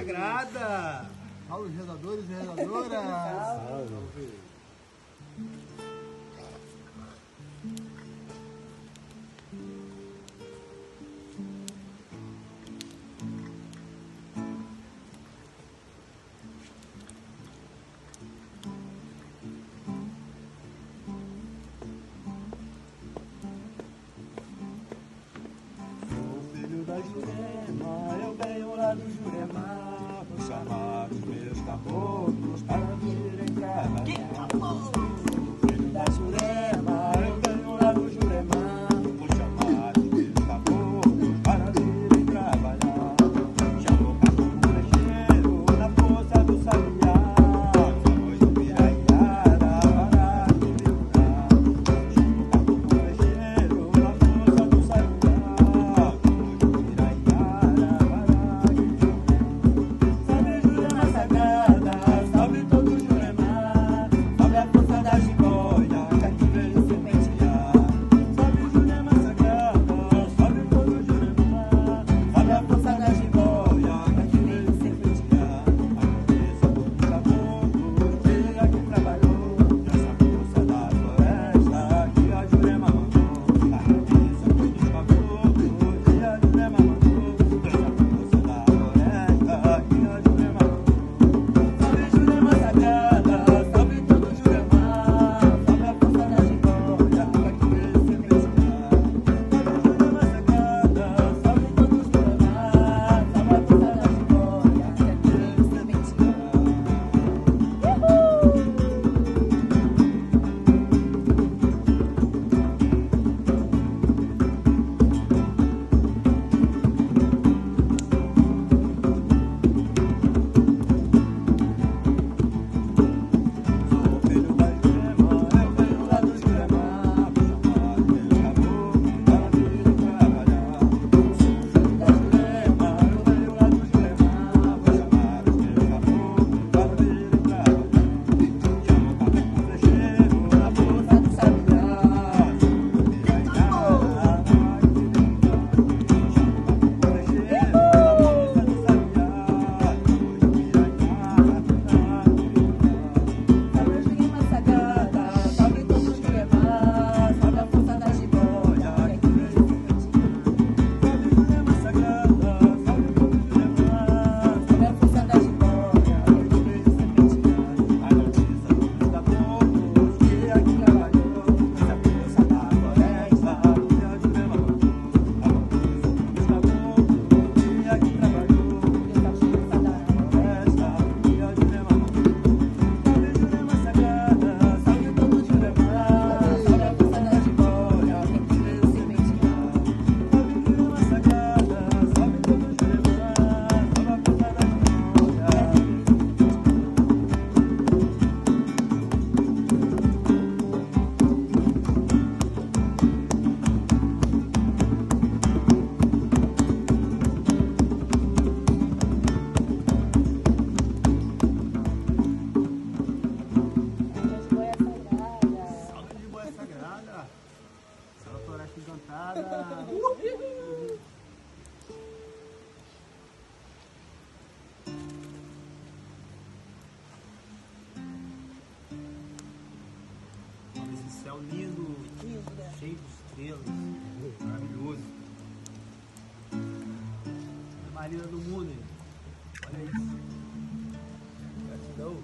sagrada! Salve, rezadores e rezadoras! Salve! Jurema, eu venho lá do Jurema, vou chamar os meus caboclos para virem trabalhar. Que caboclo? Filho da Jurema, eu venho lá do Jurema, vou chamar os meus caboclos para virem trabalhar. Chamo o caboclo brejeiro na força do sabiá, hoje o piraiara para me livrar. Chamo o caboclo brejeiro na força do sabiá. Encantada. Olha esse céu lindo, cheio de estrelas, maravilhoso. A mais linda do mundo, hein? Olha isso. Gratidão.